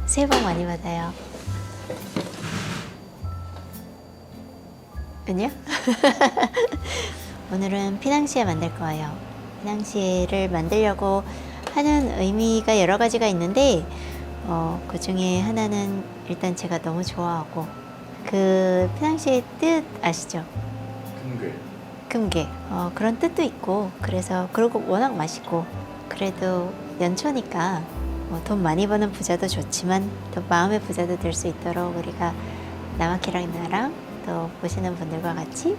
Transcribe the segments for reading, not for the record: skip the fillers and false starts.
새해 복 많이 받아요. 아니요? 오늘은 피낭시에 만들 거예요. 피낭시에를 만들려고 하는 의미가 여러 가지가 있는데 그 중에 하나는 일단 제가 너무 좋아하고 그 피낭시의 뜻 아시죠? 금괴. 금괴 그런 뜻도 있고 그래서 그리고 워낙 맛있고 그래도 연초니까 돈 많이 버는 부자도 좋지만 또 마음의 부자도 될 수 있도록 우리가 나마키랑 나랑 또 보시는 분들과 같이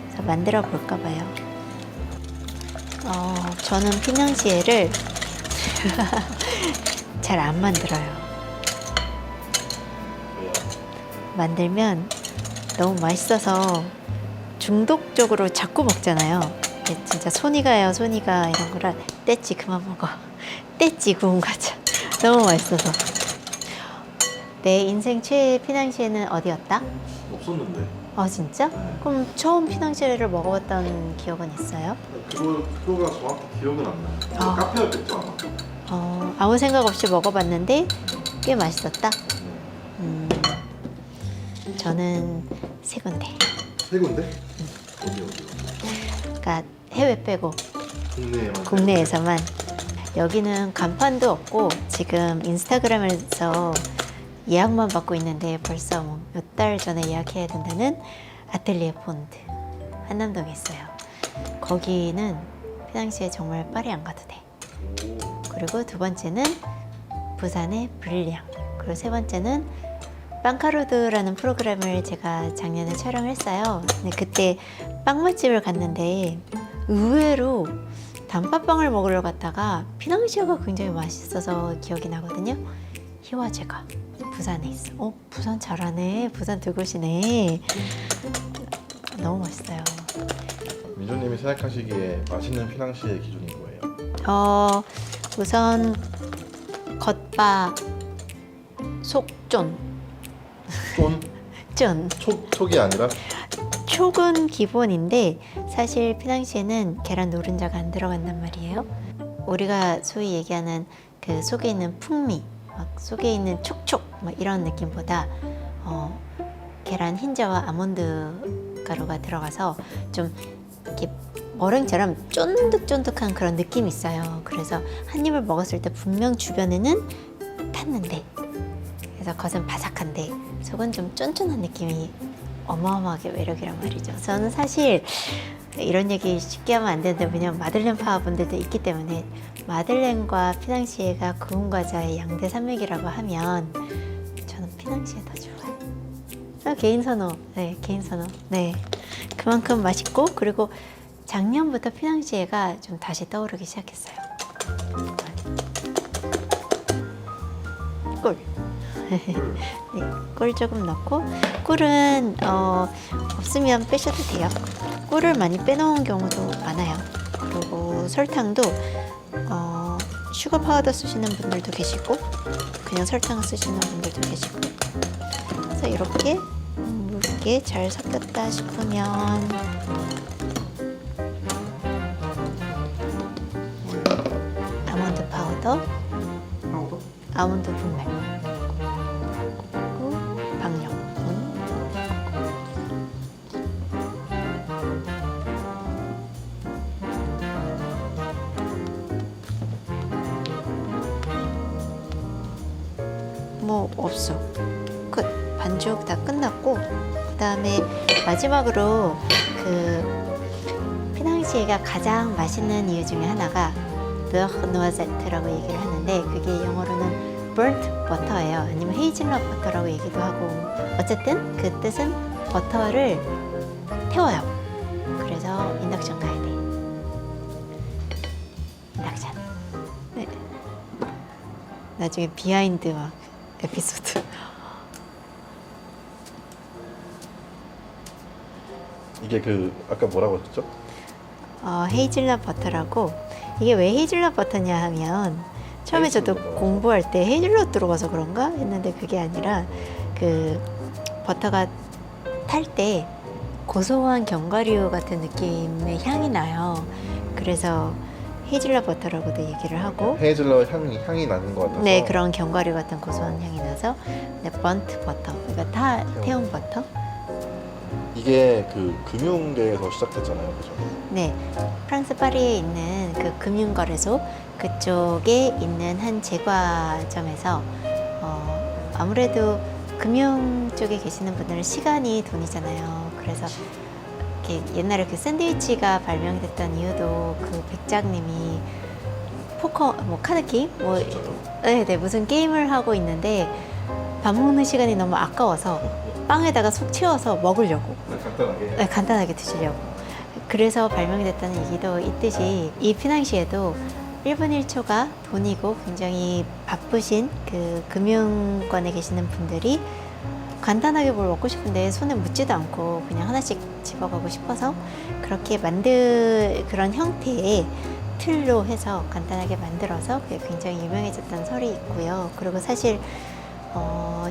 그래서 만들어 볼까 봐요. 저는 피낭시에를 잘 안 만들어요. 왜요? 만들면 너무 맛있어서 중독적으로 자꾸 먹잖아요. 진짜 손이 가요, 손이 가 이런 거라 떼찌 그만 먹어. 떼찌 구운 과자 너무 맛있어서. 내 인생 최애 피낭시에는 어디였다? 없었는데. 아 진짜? 그럼 처음 피낭시에를 먹어봤던 기억은 있어요? 그거가 정확히 기억은 안 나요. 아. 카페였겠죠 아마. 아무 생각 없이 먹어봤는데 꽤 맛있었다. 저는 세 군데. 세 군데? 어디? 그러니까 해외 빼고 국내에만. 국내에서만. 여기는 간판도 없고 지금 인스타그램에서 예약만 받고 있는데 벌써 뭐 몇 달 전에 예약해야 된다는 아틀리에 폰드 한남동에 있어요. 거기는 피낭시에 정말 파리 안 가도 돼. 오. 그리고 두 번째는 부산의 브릴리앙. 그리고 세 번째는 빵카로드라는 프로그램을 제가 작년에 촬영을 했어요. 근데 그때 빵 맛집을 갔는데 의외로 단팥빵을 먹으러 갔다가 피낭시에가 굉장히 맛있어서 기억이 나거든요. 희화제가 부산에 있어. 부산 잘하네. 부산 들곳이네. 너무 맛있어요. 민조님이 생각하시기에 맛있는 피낭시의 기준이 뭐예요? 우선 겉바 속쫀. 쫀? 쫀. 촉이 아니라? 촉은 기본인데 사실 피낭시에는 계란 노른자가 안 들어간단 말이에요. 우리가 소위 얘기하는 그 속에 있는 풍미, 막 속에 있는 촉촉 막 이런 느낌보다 계란 흰자와 아몬드 가루가 들어가서 좀 이렇게 머랭처럼 쫀득쫀득한 그런 느낌이 있어요. 그래서 한 입을 먹었을 때 분명 주변에는 탔는데 그래서 겉은 바삭한데 속은 좀 쫀쫀한 느낌이 어마어마하게 매력이란 말이죠. 저는 사실 이런 얘기 쉽게 하면 안 되는데 왜냐면 마들렌 파분들도 있기 때문에 마들렌과 피낭시에가 구운 과자의 양대 산맥이라고 하면 저는 피낭시에 더 좋아요. 개인 선호. 네, 개인 선호. 네, 그만큼 맛있고 그리고 작년부터 피낭시에가 좀 다시 떠오르기 시작했어요. 꿀. 네, 꿀 조금 넣고 꿀은 없으면 빼셔도 돼요. 꿀을 많이 빼놓은 경우도 많아요. 그리고 설탕도 슈거 파우더 쓰시는 분들도 계시고 그냥 설탕 쓰시는 분들도 계시고 그래서 이렇게 묽게 잘 섞였다 싶으면 뭐예요? 아몬드 파우더, 파우더? 아몬드 분말 그리고 박력. 뭐 없어. 끝. 반죽 다 끝났고 그 다음에 마지막으로 그 피낭시에가 가장 맛있는 이유 중에 하나가 beurre noisette라고 얘기를 하는데 그게 영어로는 burnt butter예요. 아니면 헤이즐넛 버터라고 얘기도 하고 어쨌든 그 뜻은 버터를 태워요. 그래서 인덕션 가야 돼. 인덕션. 네. 나중에 비하인드 막 에피소드. 이게 그 아까 뭐라고 했죠? 헤이즐넛 버터라고. 이게 왜 헤이즐넛 버터냐 하면 처음에 저도 헤이즐넛. 공부할 때 헤이즐넛 들어가서 그런가 했는데 그게 아니라 그 버터가 탈 때 고소한 견과류 같은 느낌의 향이 나요. 그래서 헤이즐넛 버터라고도 얘기를 하고, 헤이즐넛 향이 나는 것 같아서. 네, 그런 견과류 같은 고소한 향이 나서, 네, 번트 버터, 그러니까 다 태운 버터. 이게 그 금융계에서 시작됐잖아요, 그죠? 네, 프랑스 파리에 있는 그 금융거래소 그쪽에 있는 한 제과점에서 아무래도 금융 쪽에 계시는 분들은 시간이 돈이잖아요. 그래서 이렇게 옛날에 그 샌드위치가 발명됐던 이유도 그 백작님이 포커, 뭐 카드 게임, 뭐 네, 무슨 게임을 하고 있는데 밥 먹는 시간이 너무 아까워서 빵에다가 속 채워서 먹으려고. 간단하게. 네, 간단하게 드시려고. 그래서 발명이 됐다는 얘기도 있듯이 이 피낭시에도 1분 1초가 돈이고 굉장히 바쁘신 그 금융권에 계시는 분들이 간단하게 뭘 먹고 싶은데 손에 묻지도 않고 그냥 하나씩 집어가고 싶어서 그렇게 그런 형태의 틀로 해서 간단하게 만들어서 그게 굉장히 유명해졌다는 설이 있고요. 그리고 사실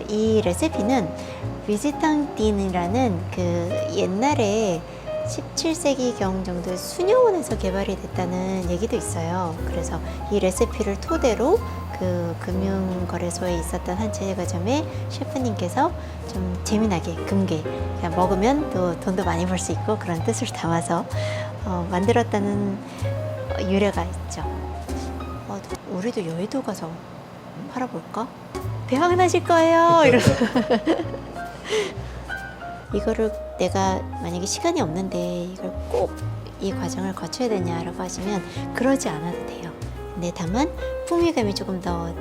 이 레시피는 위지탕딘이라는 그 옛날에 17세기경 정도의 수녀원에서 개발이 됐다는 얘기도 있어요. 그래서 이 레시피를 토대로 그 금융거래소에 있었던 한 제과점의 셰프님께서 좀 재미나게 금괴, 그냥 먹으면 또 돈도 많이 벌 수 있고 그런 뜻을 담아서 만들었다는 유래가 있죠. 우리도 여의도 가서 팔아볼까? 대박 나실 거예요. 이러면서 이거를 내가 만약에 시간이 없는데 이걸 꼭 이 과정을 거쳐야 되냐라고 하시면 그러지 않아도 돼요. 근데 다만 풍미감이 조금 더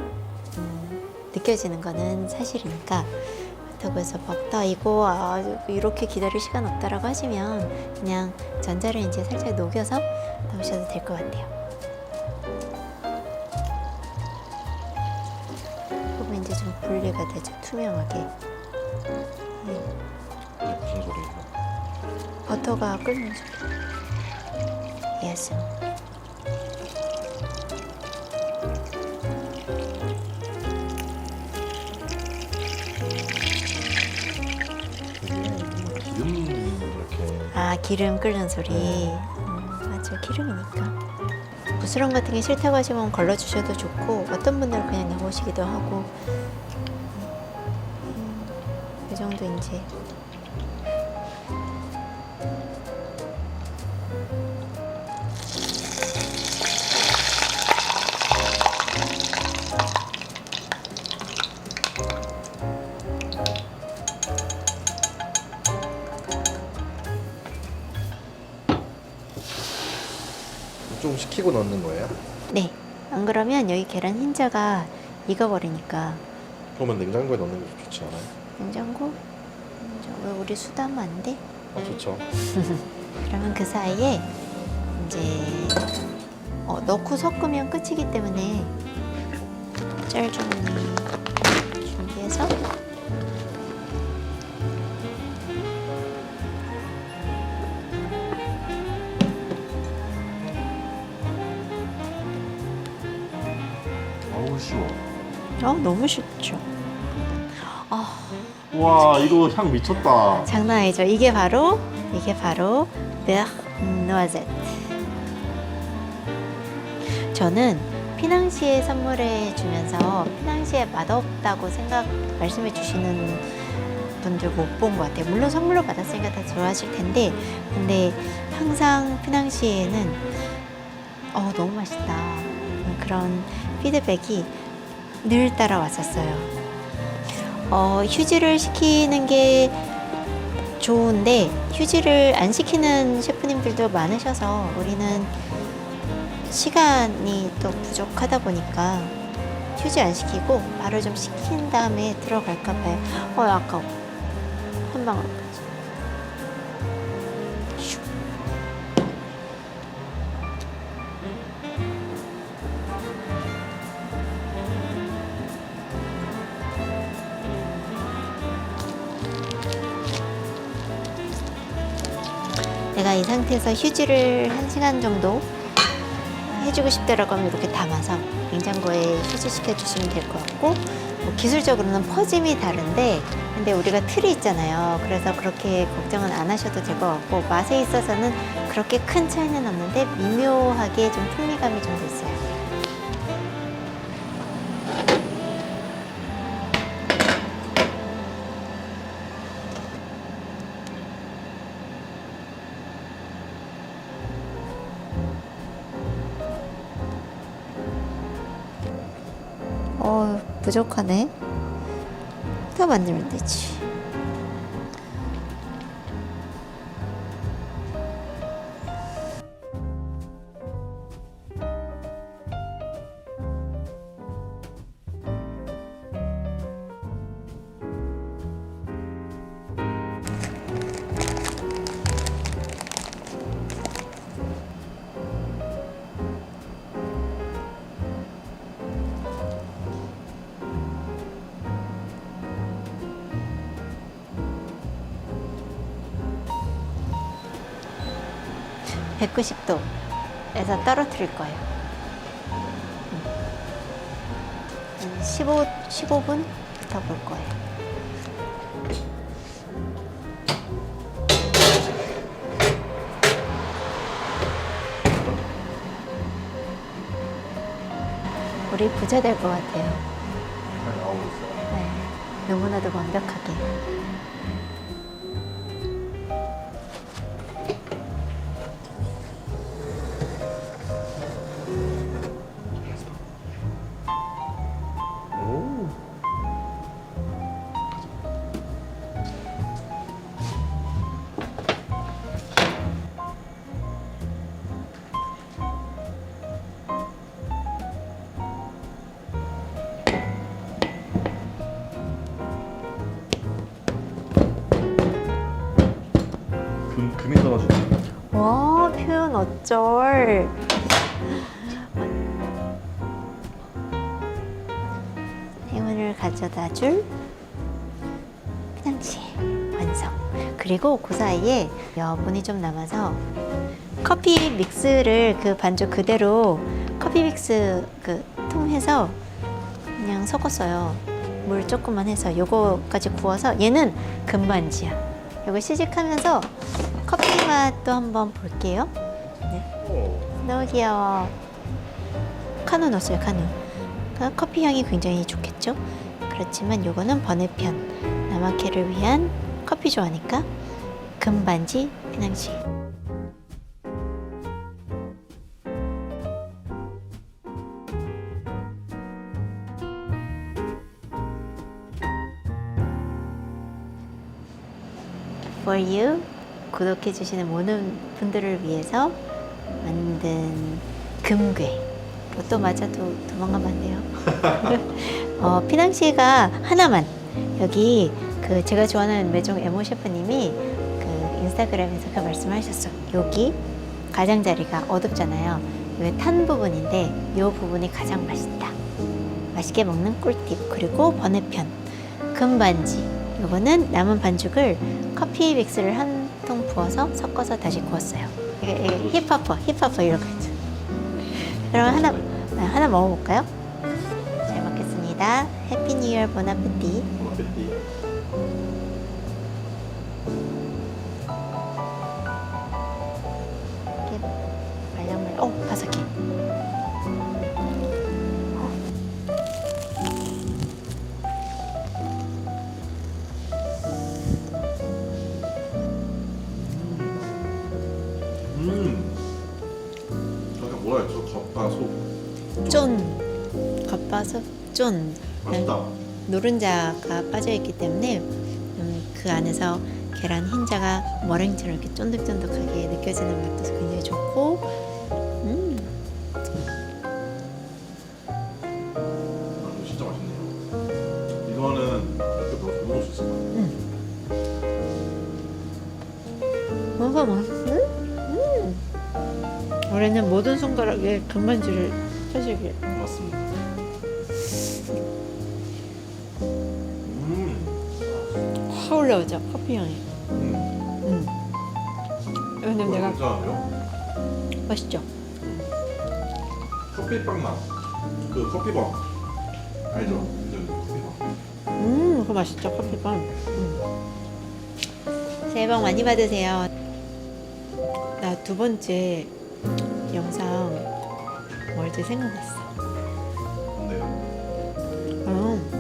느껴지는 거는 사실이니까. 그렇다고 해서 먹다 이거 이렇게 기다릴 시간 없다라고 하시면 그냥 전자레인지에 살짝 녹여서 넣으셔도 될 것 같아요. 그러면 이제 좀 분리가 되죠. 투명하게. 이게 무슨 소리예요? 버터가 끓는 소리. 예스. 기름 이렇게. 기름 끓는 소리. 맞아, 기름이니까. 부스럼 같은 게 싫다고 하시면 걸러주셔도 좋고, 어떤 분들은 그냥 넣으시기도 하고. 이 정도 이제. 좀 식히고 넣는 거예요? 네. 안 그러면 여기 계란 흰자가 익어버리니까. 그러면 냉장고에 넣는 게 좋지 않아요? 냉장고? 왜 우리 수다하면 안 돼? 좋죠. 그러면 그 사이에 이제 넣고 섞으면 끝이기 때문에 짤 종이 준비해서 어우 쉬워. 너무 쉽죠. 와 이거 향 미쳤다. 장난 아니죠. 이게 바로 베르 노아제트. 저는 피낭시에 선물해 주면서 피낭시에 맛없다고 말씀해 주시는 분들 못 본 것 같아요. 물론 선물로 받았으니까 다 좋아하실 텐데, 근데 항상 피낭시에는 너무 맛있다 그런 피드백이 늘 따라왔었어요. 휴지를 시키는 게 좋은데 휴지를 안 시키는 셰프님들도 많으셔서 우리는 시간이 또 부족하다 보니까 휴지 안 시키고 바로 좀 식힌 다음에 들어갈까 봐요. 아까워. 한 방울까지. 슉. 내가 이 상태에서 휴지를 1시간 정도 해주고 싶다라고 하면 이렇게 담아서 냉장고에 휴지시켜 주시면 될 것 같고, 뭐 기술적으로는 퍼짐이 다른데 근데 우리가 틀이 있잖아요. 그래서 그렇게 걱정은 안 하셔도 될 것 같고 맛에 있어서는 그렇게 큰 차이는 없는데 미묘하게 좀 풍미감이 좀 있어요. 부족하네. 더 만들면 되지. (190도에서) 떨어뜨릴 거예요. 15분 더 볼 거예요. 우리 부자 될 것 같아요. 잘 나오고 있어요. 네, 너무나도 완벽하게. 오. 금이 떨어지네. 와, 표현 어쩔. 행운을 가져다 줄 피낭시 완성. 그리고 그 사이에 여분이 좀 남아서 커피 믹스를 그 반죽 그대로 커피 믹스 그 통해서 그냥 섞었어요. 물 조금만 해서 요거까지 구워서 얘는 금반지야. 요거 시식하면서 커피 맛도 한번 볼게요. 네. 너무 귀여워. 카누 넣었어요, 카누. 그러니까 커피 향이 굉장히 좋겠죠? 그렇지만 요거는 번외편. 나마케를 위한 커피 좋아하니까 금반지 피낭시. For you. 구독해주시는 모든 분들을 위해서 만든 금괴. 또 맞아도 도망가면 안 돼요. 피낭시가 하나만. 여기 그 제가 좋아하는 매종 에모 셰프님이 그 인스타그램에서 그 말씀하셨어. 여기 가장자리가 어둡잖아요. 여기 탄 부분인데 이 부분이 가장 맛있다. 맛있게 먹는 꿀팁. 그리고 번외편 금반지. 요거는 남은 반죽을 커피 믹스를 한 통 부어서 섞어서 다시 구웠어요. 이게 힙합퍼 이런 거 있죠. 그럼 하나 먹어볼까요? 잘 먹겠습니다. 해피 뉴 이어 보나페티. 이렇게 말랑말랑. 바삭해. 아까 뭐라 했죠? 겉바속. 쫀. 겉바속 쫀. 맛있다. 노른자가 빠져있기 때문에 그 안에서 계란 흰자가 머랭처럼 이렇게 쫀득쫀득하게 느껴지는 맛도 굉장히 좋고 이거 진짜 맛있네요. 이거는 이렇게 먹을 수 있을 것 같아요. 먹어. 올해는 모든 손가락에 금반지를 펴시길. 맞습니다. 확 올라오죠, 커피 향이. 왜냐면 내가 괜찮은데요? 맛있죠? 커피빵 맛. 그 커피빵 알죠? 커피빵. 이거 맛있죠, 커피빵. 새해 복 많이 받으세요. 나 두 번째 영상 월드 생각났어. 근데요.